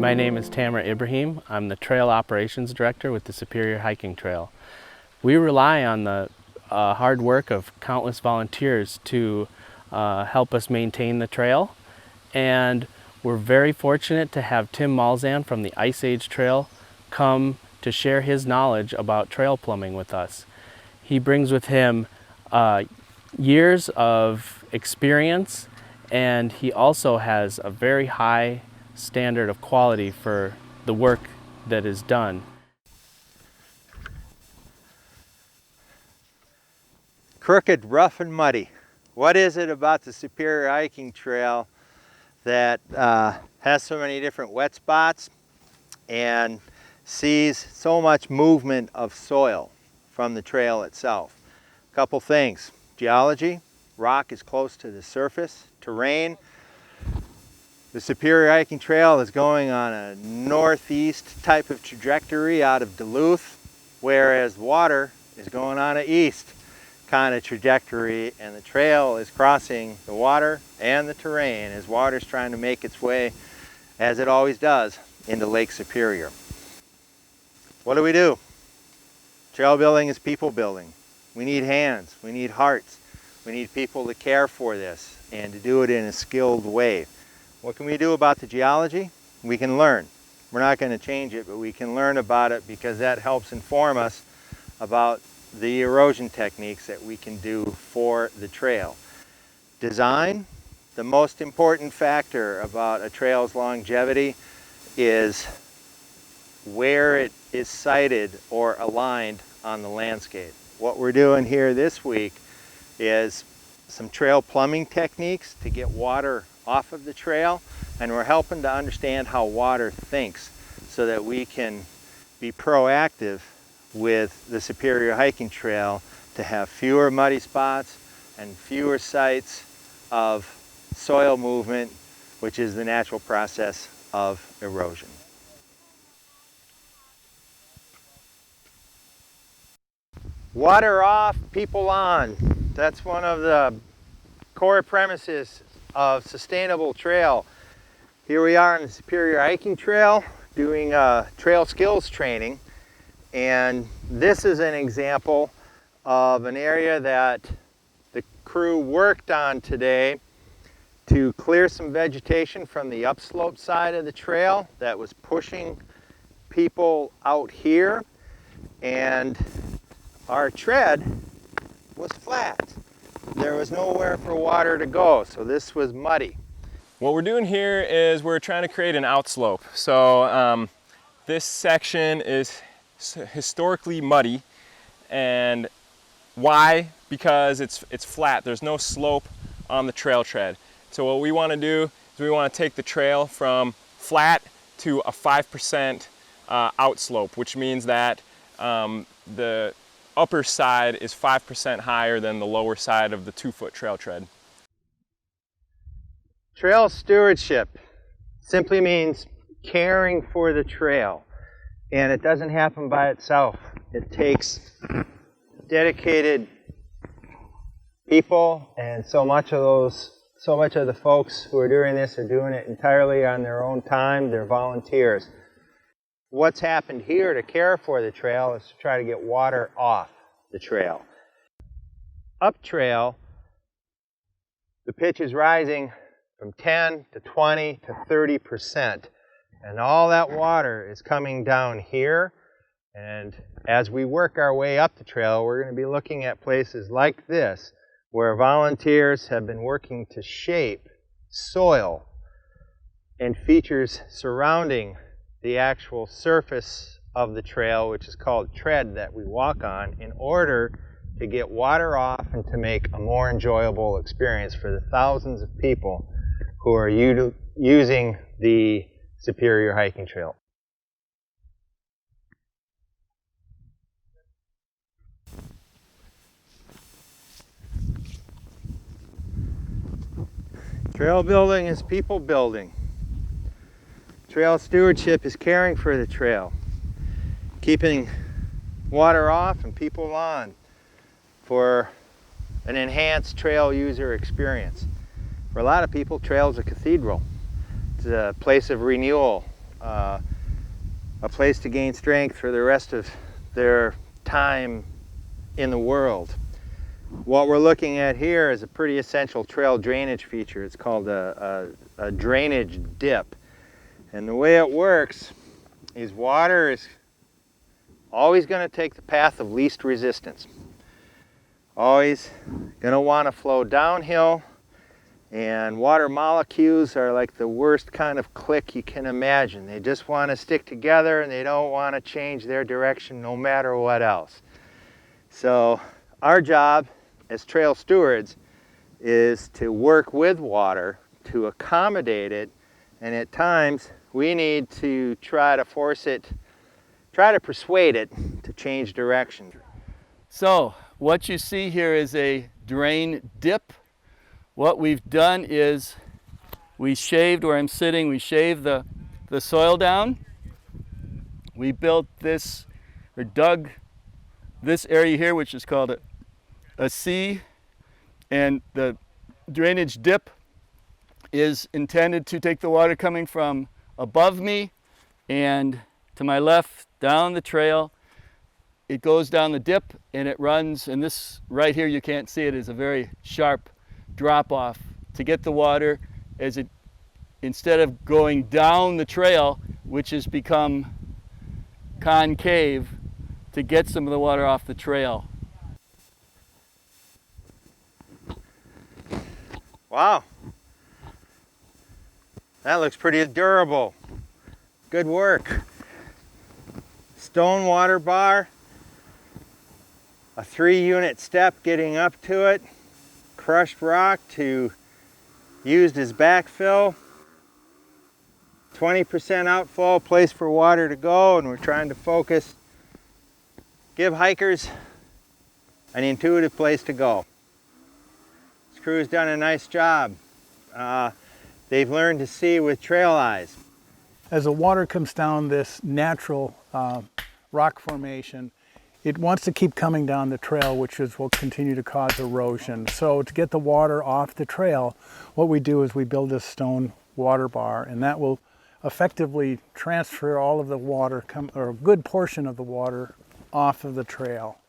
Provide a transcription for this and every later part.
My name is Tamara Ibrahim. I'm the Trail Operations Director with the Superior Hiking Trail. We rely on the hard work of countless volunteers to help us maintain the trail, and we're very fortunate to have Tim Malzhan from the Ice Age Trail come to share his knowledge about trail plumbing with us. He brings with him years of experience, and he also has a very high standard of quality for the work that is done. Crooked, rough, and muddy. What is it about the Superior Hiking Trail that has so many different wet spots and sees so much movement of soil from the trail itself? A couple things. Geology, rock is close to the surface. Terrain, the Superior Hiking Trail is going on a northeast type of trajectory out of Duluth, whereas water is going on an east kind of trajectory, and the trail is crossing the water and the terrain as water's trying to make its way, as it always does, into Lake Superior. What do? Trail building is people building. We need hands, we need hearts, we need people to care for this and to do it in a skilled way. What can we do about the geology? We can learn. We're not going to change it, but we can learn about it because that helps inform us about the erosion techniques that we can do for the trail. Design, the most important factor about a trail's longevity is where it is sited or aligned on the landscape. What we're doing here this week is some trail plumbing techniques to get water off of the trail, and we're helping to understand how water thinks so that we can be proactive with the Superior Hiking Trail to have fewer muddy spots and fewer sites of soil movement, which is the natural process of erosion. Water off, people on. That's one of the core premises of sustainable trail. Here we are on the Superior Hiking Trail doing trail skills training, and this is an example of an area that the crew worked on today to clear some vegetation from the upslope side of the trail that was pushing people out here, and our tread was flat. There was nowhere for water to go, so this was muddy. What we're doing here is we're trying to create an outslope. So this section is historically muddy, and why? Because it's flat. There's no slope on the trail tread. So what we want to do is we want to take the trail from flat to a 5% outslope, which means that the upper side is 5% higher than the lower side of the 2-foot trail tread. Trail stewardship simply means caring for the trail, and it doesn't happen by itself. It takes dedicated people, and so much of the folks who are doing this are doing it entirely on their own time. They're volunteers. What's happened here to care for the trail is to try to get water off the trail. Up trail, the pitch is rising from 10 to 20 to 30%, and all that water is coming down here. And as we work our way up the trail, we're going to be looking at places like this where volunteers have been working to shape soil and features surrounding the actual surface of the trail, which is called tread, that we walk on, in order to get water off and to make a more enjoyable experience for the thousands of people who are using the Superior Hiking Trail. Trail building is people building. Trail stewardship is caring for the trail, keeping water off and people on for an enhanced trail user experience. For a lot of people, trail is a cathedral. It's a place of renewal a place to gain strength for the rest of their time in the world. What we're looking at here is a pretty essential trail drainage feature. It's called a drainage dip. And the way it works is water is always going to take the path of least resistance. Always going to want to flow downhill, and water molecules are like the worst kind of clique you can imagine. They just want to stick together and they don't want to change their direction no matter what else. So our job as trail stewards is to work with water to accommodate it, and at times we need to try to persuade it to change direction. So what you see here is a drain dip. What we've done is we shaved where I'm sitting, we shaved the soil down. We built this, or dug this area here, which is called a C, and the drainage dip is intended to take the water coming from above me and to my left down the trail. It goes down the dip and it runs, and this right here, you can't see it, is a very sharp drop off to get the water as it, instead of going down the trail, which has become concave, to get some of the water off the trail. Wow, that looks pretty durable. Good work. Stone water bar, a 3-unit step getting up to it, crushed rock used as backfill, 20% outflow, place for water to go, and we're trying to focus, give hikers an intuitive place to go. This crew's done a nice job. They've learned to see with trail eyes. As the water comes down this natural rock formation, it wants to keep coming down the trail, which will continue to cause erosion. So to get the water off the trail, what we do is we build this stone water bar, and that will effectively transfer all of the water, or a good portion of the water, off of the trail.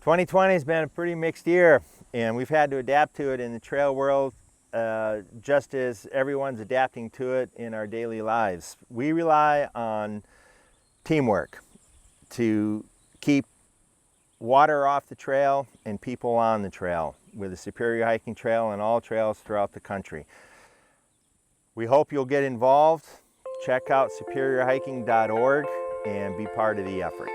2020 has been a pretty mixed year, and we've had to adapt to it in the trail world, just as everyone's adapting to it in our daily lives. We rely on teamwork to keep water off the trail and people on the trail with the Superior Hiking Trail and all trails throughout the country. We hope you'll get involved. Check out superiorhiking.org and be part of the effort.